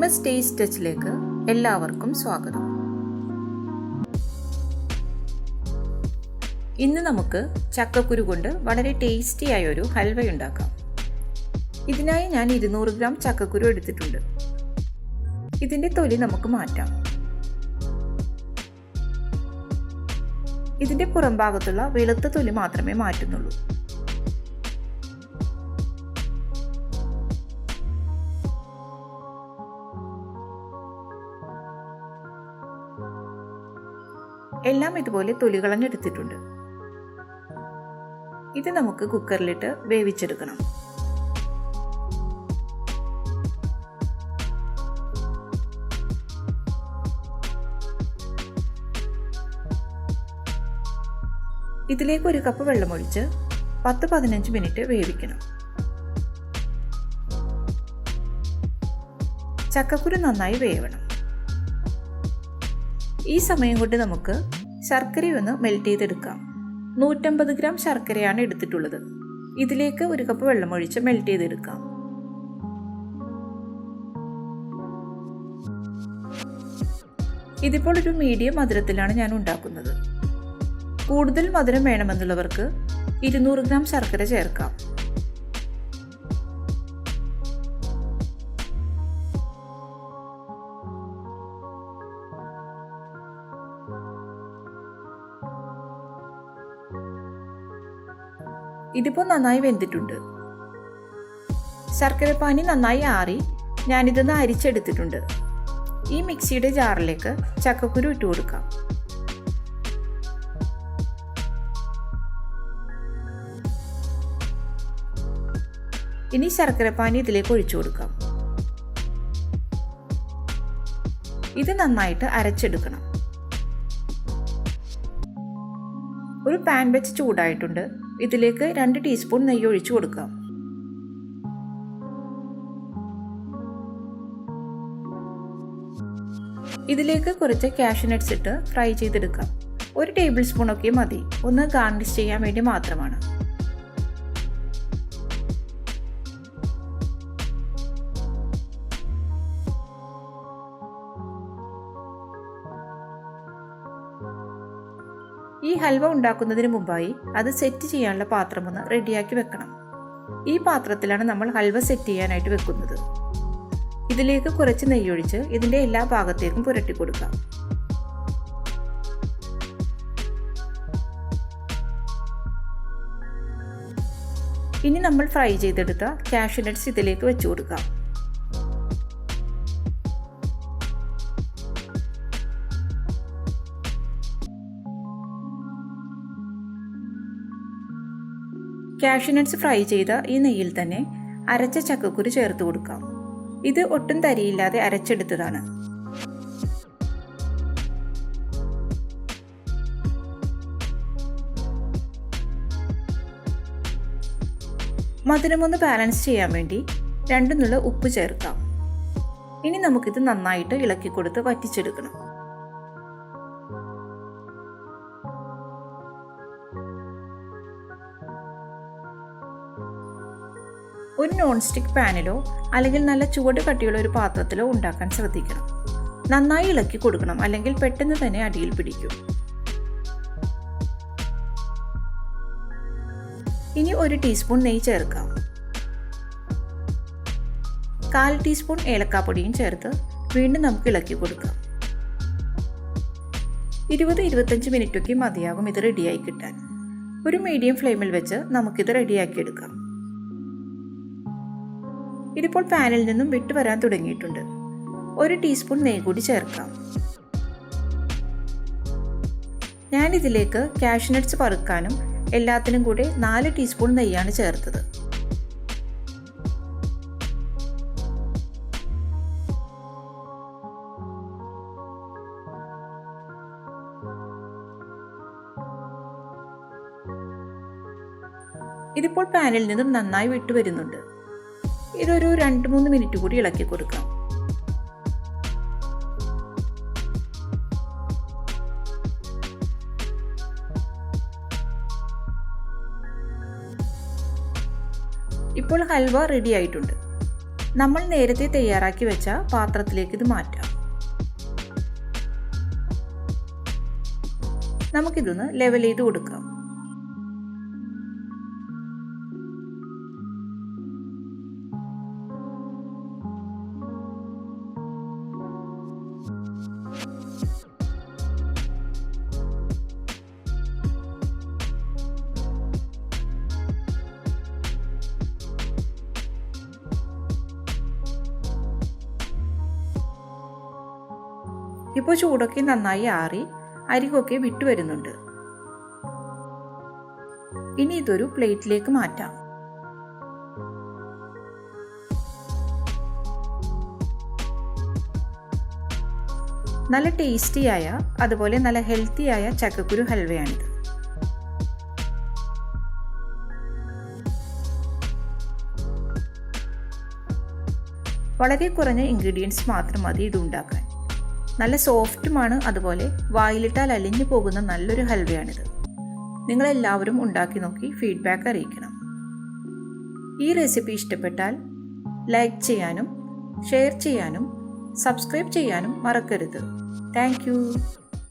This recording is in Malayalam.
MSTasteTouchലേക്ക് എല്ലാവർക്കും സ്വാഗതം. ഇന്ന് നമുക്ക് ചക്കക്കുരു കൊണ്ട് വളരെ ടേസ്റ്റിയായ ഒരു ഹൽവ ഉണ്ടാക്കാം. ഇതിനായി ഞാൻ 200 ഗ്രാം ചക്കക്കുരു എടുത്തിട്ടുണ്ട്. ഇതിൻ്റെ തൊലി നമുക്ക് മാറ്റാം. ഇതിൻ്റെ പുറംഭാഗത്തുള്ള വെളുത്ത തൊലി മാത്രമേ മാറ്റുന്നുള്ളൂ. എല്ലാം ഇതുപോലെ തൊലി കളഞ്ഞെടുത്തിട്ടുണ്ട്. ഇത് നമുക്ക് കുക്കറിലിട്ട് വേവിച്ചെടുക്കണം. ഇതിലേക്ക് 1 കപ്പ് വെള്ളമൊഴിച്ച് 10-15 മിനിറ്റ് വേവിക്കണം. ചക്കക്കുരു നന്നായി വേവണം. ഈ സമയം കൊണ്ട് നമുക്ക് ശർക്കരയൊന്ന് മെൽറ്റ് ചെയ്തെടുക്കാം. 150 ഗ്രാം ശർക്കരയാണ് എടുത്തിട്ടുള്ളത്. ഇതിലേക്ക് 1 കപ്പ് വെള്ളമൊഴിച്ച് മെൽറ്റ് ചെയ്തെടുക്കാം. ഇതിപ്പോൾ ഒരു മീഡിയം മധുരത്തിലാണ് ഞാൻ ഉണ്ടാക്കുന്നത്. കൂടുതൽ മധുരം വേണമെന്നുള്ളവർക്ക് 200 ഗ്രാം ശർക്കര ചേർക്കാം. ഇതിപ്പോൾ നന്നായി വെന്തിട്ടുണ്ട്. ശർക്കരപ്പാനി നന്നായി ആറി ഞാനിതൊന്ന് അരിച്ചെടുത്തിട്ടുണ്ട്. ഈ മിക്സിയുടെ ജാറിലേക്ക് ചക്കക്കുരു ഇട്ട് കൊടുക്കാം. ഇനി ശർക്കരപ്പാനി ഇതിലേക്ക് ഒഴിച്ചു കൊടുക്കാം. ഇത് നന്നായിട്ട് അരച്ചെടുക്കണം. ഒരു പാൻ വെച്ച് ചൂടായിട്ടുണ്ട്. ഇതിലേക്ക് 2 ടീസ്പൂൺ നെയ്യ് ഒഴിച്ചു കൊടുക്കാം. ഇതിലേക്ക് കുറച്ച് കാഷ്യൂ നട്ട്സ് ഇട്ട് ഫ്രൈ ചെയ്തെടുക്കാം. 1 ടേബിൾ സ്പൂൺ ഒക്കെ മതി. ഒന്ന് ഗാർണിഷ് ചെയ്യാൻ വേണ്ടി മാത്രമാണ്. ഈ ഹൽവ ഉണ്ടാക്കുന്നതിന് മുമ്പായി അത് സെറ്റ് ചെയ്യാനുള്ള പാത്രം ഒന്ന് റെഡിയാക്കി വെക്കണം. ഈ പാത്രത്തിലാണ് നമ്മൾ ഹൽവ സെറ്റ് ചെയ്യാനായിട്ട് വെക്കുന്നത്. ഇതിലേക്ക് കുറച്ച് നെയ്യൊഴിച്ച് ഇതിൻ്റെ എല്ലാ ഭാഗത്തേക്കും പുരട്ടി കൊടുക്കാം. ഇനി നമ്മൾ ഫ്രൈ ചെയ്തെടുത്ത കാഷ്യൂ നട്ട്സ് ഇതിലേക്ക് വെച്ച് കൊടുക്കാം. കാഷ്യൂ നട്ട്സ് ഫ്രൈ ചെയ്ത ഈ നെയ്യിൽ തന്നെ അരച്ച ചക്കക്കുരു ചേർത്ത് കൊടുക്കാം. ഇത് ഒട്ടും തരിയില്ലാതെ അരച്ചെടുത്തതാണ്. മധുരമൊന്ന് ബാലൻസ് ചെയ്യാൻ വേണ്ടി 2 നുള്ള ഉപ്പ് ചേർക്കാം. ഇനി നമുക്കിത് നന്നായിട്ട് ഇളക്കി കൊടുത്ത് വറ്റിച്ചെടുക്കണം. ഒരു നോൺ സ്റ്റിക്ക് പാനിലോ അല്ലെങ്കിൽ നല്ല ചുവട് കട്ടിയുള്ള ഒരു പാത്രത്തിലോ ഉണ്ടാക്കാൻ ശ്രദ്ധിക്കണം. നന്നായി ഇളക്കി കൊടുക്കണം, അല്ലെങ്കിൽ പെട്ടെന്ന് തന്നെ അടിയിൽ പിടിക്കും. ഇനി 1 ടീസ്പൂൺ നെയ്യ് ചേർക്കാം. 1/4 ടീസ്പൂൺ ഏലക്കാപ്പൊടിയും ചേർത്ത് വീണ്ടും നമുക്ക് ഇളക്കി കൊടുക്കാം. 20-25 മിനിറ്റൊക്കെ മതിയാകും ഇത് റെഡിയായി കിട്ടാൻ. ഒരു മീഡിയം ഫ്ലെയിമിൽ വെച്ച് നമുക്കിത് റെഡിയാക്കി എടുക്കാം. ഇതിപ്പോൾ പാനിൽ നിന്നും വിട്ടു വരാൻ തുടങ്ങിയിട്ടുണ്ട്. 1 ടീസ്പൂൺ നെയ്യ് കൂടി ചേർക്കാം. ഞാനിതിലേക്ക് കാഷ്യൂ നട്ട്സ് വറുക്കാനും എല്ലാത്തിനും കൂടെ 4 ടീസ്പൂൺ നെയ്യാണ് ചേർത്തത്. ഇതിപ്പോൾ പാനിൽ നിന്നും നന്നായി വിട്ടുവരുന്നുണ്ട്. ഇതൊരു 2-3 മിനിറ്റ് കൂടി ഇളക്കി കൊടുക്കാം. ഇപ്പോൾ ഹൽവ റെഡി ആയിട്ടുണ്ട്. നമ്മൾ നേരത്തെ തയ്യാറാക്കി വെച്ച പാത്രത്തിലേക്ക് ഇത് മാറ്റാം. നമുക്കിതൊന്ന് ലെവൽ ചെയ്ത് കൊടുക്കാം. ഇപ്പോൾ ചൂടൊക്കെ നന്നായി ആറി അരികൊക്കെ വിട്ടുവരുന്നുണ്ട്. ഇനി ഇതൊരു പ്ലേറ്റിലേക്ക് മാറ്റാം. നല്ല ടേസ്റ്റിയായ അതുപോലെ നല്ല ഹെൽത്തിയായ ചക്കക്കുരു ഹൽവയാണിത്. വളരെ കുറഞ്ഞ ഇൻഗ്രീഡിയൻസ് മാത്രം മതി ഇത് ഉണ്ടാക്കാൻ. നല്ല സോഫ്റ്റുമാണ്, അതുപോലെ വായിലിട്ടാൽ അലിഞ്ഞു പോകുന്ന നല്ലൊരു ഹൽവയാണിത്. നിങ്ങളെല്ലാവരും ഉണ്ടാക്കി നോക്കി ഫീഡ്ബാക്ക് അറിയിക്കണം. ഈ റെസിപ്പി ഇഷ്ടപ്പെട്ടാൽ ലൈക്ക് ചെയ്യാനും ഷെയർ ചെയ്യാനും സബ്സ്ക്രൈബ് ചെയ്യാനും മറക്കരുത്. Thank you.